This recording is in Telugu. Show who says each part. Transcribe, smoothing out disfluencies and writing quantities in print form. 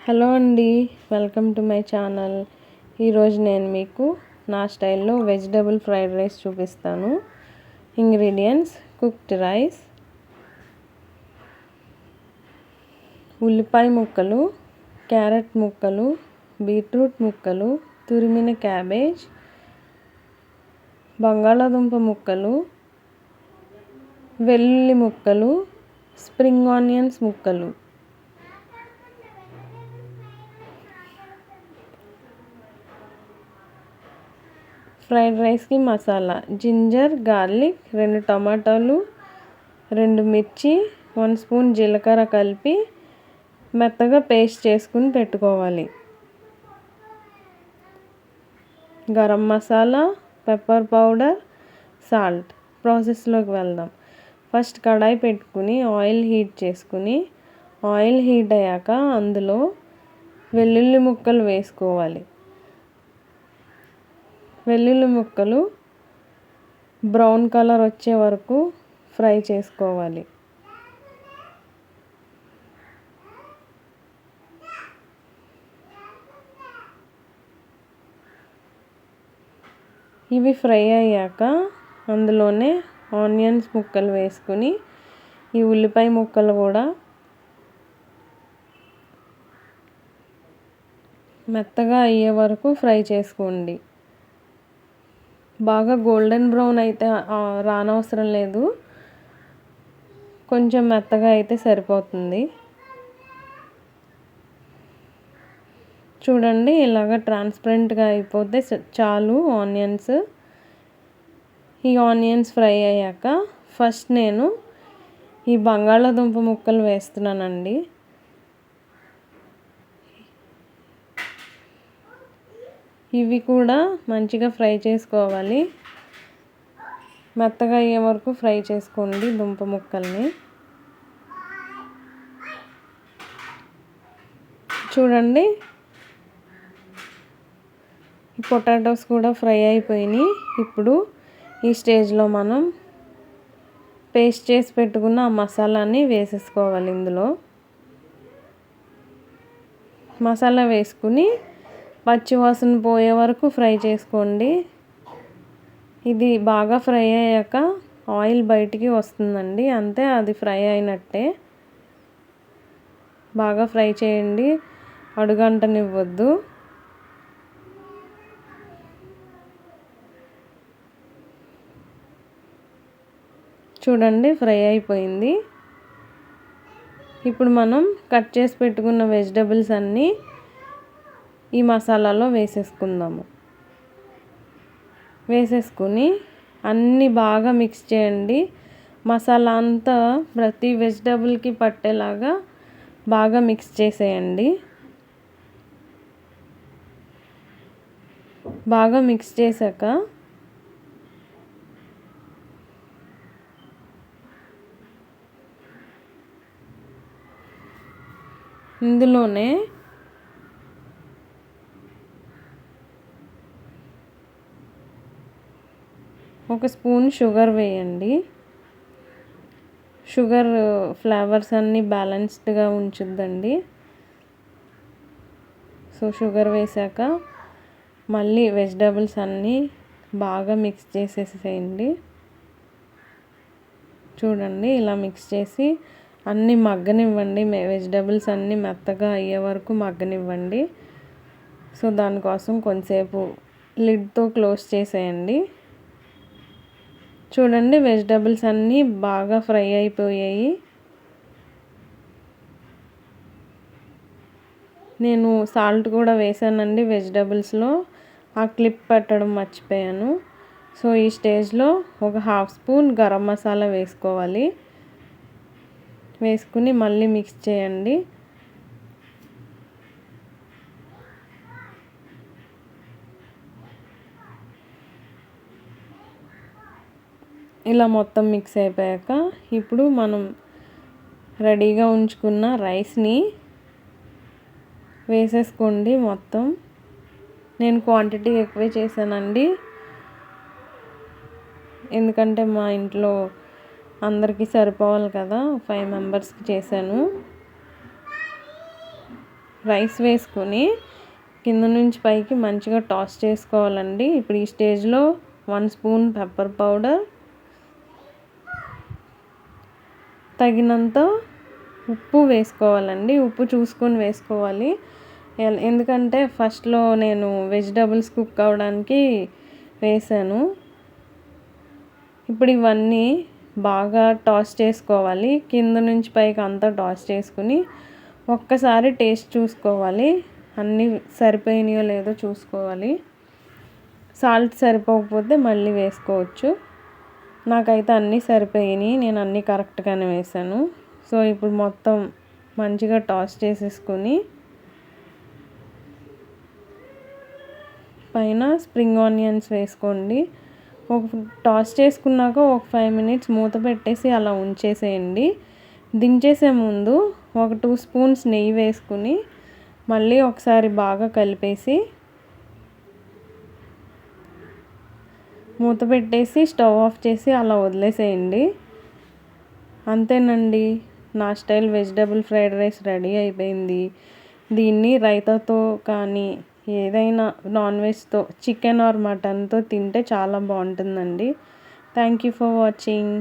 Speaker 1: హలో అండి, వెల్కమ్ టు మై ఛానల్. ఈరోజు నేను మీకు నా స్టైల్లో వెజిటబుల్ ఫ్రైడ్ రైస్ చూపిస్తాను. ఇంగ్రీడియంట్స్: కుక్డ్ రైస్, ఉల్లిపాయ ముక్కలు, క్యారెట్ ముక్కలు, బీట్రూట్ ముక్కలు, తురిమిన క్యాబేజ్, బంగాళాదుంప ముక్కలు, వెల్లుల్లి ముక్కలు, స్ప్రింగ్ ఆనియన్స్ ముక్కలు. ఫ్రైడ్ రైస్కి మసాలా: జింజర్ గార్లిక్, 2 టమాటాలు, 2 మిర్చి, 1 స్పూన్ జీలకర్ర కలిపి మెత్తగా పేస్ట్ చేసుకుని పెట్టుకోవాలి. Garam masala, pepper powder, salt. ప్రాసెస్లోకి వెళ్దాం. ఫస్ట్ కడాయి పెట్టుకుని ఆయిల్ హీట్ చేసుకుని, ఆయిల్ హీట్ అయ్యాక అందులో వెల్లుల్లి ముక్కలు వేసుకోవాలి. వెల్లుల్లి ముక్కలు బ్రౌన్ కలర్ వచ్చే వరకు ఫ్రై చేసుకోవాలి. ఇవి ఫ్రై అయ్యాక అందులోనే ఆనియన్స్ ముక్కలు వేసుకుని ఈ ఉల్లిపాయ ముక్కలు కూడా మెత్తగా అయ్యే వరకు ఫ్రై చేసుకోండి. బాగా గోల్డెన్ బ్రౌన్ అయితే రానవసరం లేదు, కొంచెం మెత్తగా అయితే సరిపోతుంది. చూడండి, ఇలాగ ట్రాన్స్పరెంట్గా అయిపోతే చాలు ఆనియన్స్. ఈ ఆనియన్స్ ఫ్రై అయ్యాక ఫస్ట్ నేను ఈ బంగాళాదుంప ముక్కలు వేస్తున్నానండి. ఇవి కూడా మంచిగా ఫ్రై చేసుకోవాలి. మెత్తగా అయ్యే వరకు ఫ్రై చేసుకోండి దుంప ముక్కల్ని. చూడండి, ఈ పొటాటోస్ కూడా ఫ్రై అయిపోయినాయి. ఇప్పుడు ఈ స్టేజ్లో మనం పేస్ట్ చేసి పెట్టుకున్న ఆ మసాలాని వేసేసుకోవాలి. ఇందులో మసాలా వేసుకుని పచ్చివాసన పోయే వరకు ఫ్రై చేసుకోండి. ఇది బాగా ఫ్రై అయ్యాక ఆయిల్ బయటికి వస్తుందండి, అంతే, అది ఫ్రై అయినట్టే. బాగా ఫ్రై చేయండి, అడుగంటనివ్వద్దు. చూడండి, ఫ్రై అయిపోయింది. ఇప్పుడు మనం కట్ చేసి పెట్టుకున్న వెజిటబుల్స్ అన్నీ ఈ మసాలాలో వేసేసుకుందాము. వేసేసుకుని అన్నీ బాగా మిక్స్ చేయండి. మసాలా అంతా ప్రతి వెజిటబుల్కి పట్టేలాగా బాగా మిక్స్ చేసేయండి. బాగా మిక్స్ చేశాక ఇందులోనే ఒక స్పూన్ షుగర్ వేయండి. షుగర్ ఫ్లేవర్స్ అన్నీ బ్యాలెన్స్డ్గా ఉంచుద్దండి. సో షుగర్ వేసాక మళ్ళీ వెజిటబుల్స్ అన్నీ బాగా మిక్స్ చేసేసేయండి. చూడండి, ఇలా మిక్స్ చేసి అన్నీ మగ్గనివ్వండి. వెజిటబుల్స్ అన్నీ మెత్తగా అయ్యే వరకు మగ్గనివ్వండి. సో దానికోసం కొంచెంసేపు లిడ్తో క్లోజ్ చేసేయండి. చూడండి, వెజిటబుల్స్ అన్నీ బాగా ఫ్రై అయిపోయాయి. నేను సాల్ట్ కూడా వేసానండి వెజిటబుల్స్లో, ఆ క్లిప్ పెట్టడం మర్చిపోయాను. సో ఈ స్టేజ్లో ఒక 1/2 స్పూన్ గరం మసాలా వేసుకోవాలి. వేసుకుని మళ్ళీ మిక్స్ చేయండి. ఇలా మొత్తం మిక్స్ అయిపోయాక ఇప్పుడు మనం రెడీగా ఉంచుకున్న రైస్ని వేసేసుకోండి మొత్తం. నేను క్వాంటిటీ ఎక్కువే చేశానండి, ఎందుకంటే మా ఇంట్లో అందరికీ సరిపోవాలి కదా, 5 మెంబర్స్కి చేశాను. రైస్ వేసుకొని కింద నుంచి పైకి మంచిగా టాస్ చేసుకోవాలండి. ఇప్పుడు ఈ స్టేజ్లో 1 స్పూన్ పెప్పర్ పౌడర్, తగినంత ఉప్పు వేసుకోవాలండి. ఉప్పు చూసుకొని వేసుకోవాలి. ఎందుకంటే ఫస్ట్లో నేను వెజిటబుల్స్ కుక్ అవ్వడానికి వేసాను. ఇప్పుడు ఇవన్నీ బాగా టాస్ చేసుకోవాలి. కింద నుంచి పైకి అంతా టాస్ చేసుకుని ఒక్కసారి టేస్ట్ చూసుకోవాలి. అన్నీ సరిపోయినాయో లేదో చూసుకోవాలి. సాల్ట్ సరిపోకపోతే మళ్ళీ వేసుకోవచ్చు. నాకైతే అన్నీ సరిపోయినాయి. నేను అన్నీ కరెక్ట్గానే వేసాను. సో ఇప్పుడు మొత్తం మంచిగా టాస్ చేసేసుకొని పైన స్ప్రింగ్ ఆనియన్స్ వేసుకోండి. టాస్ చేసుకున్నాక ఒక 5 మినిట్స్ మూత పెట్టేసి అలా ఉంచేసేయండి. దించేసే ముందు ఒక 2 స్పూన్స్ నెయ్యి వేసుకుని మళ్ళీ ఒకసారి బాగా కలిపేసి మూత పెట్టేసి స్టవ్ ఆఫ్ చేసి అలా వదిలేసేయండి. అంతేనండి, నా style vegetable fried rice ready అయిపోయింది. దీన్ని రైతాతో కానీ ఏదైనా నాన్ వెజ్తో, చికెన్ ఆర్ మటన్తో తింటే చాలా బాగుంటుందండి. Thank you for watching.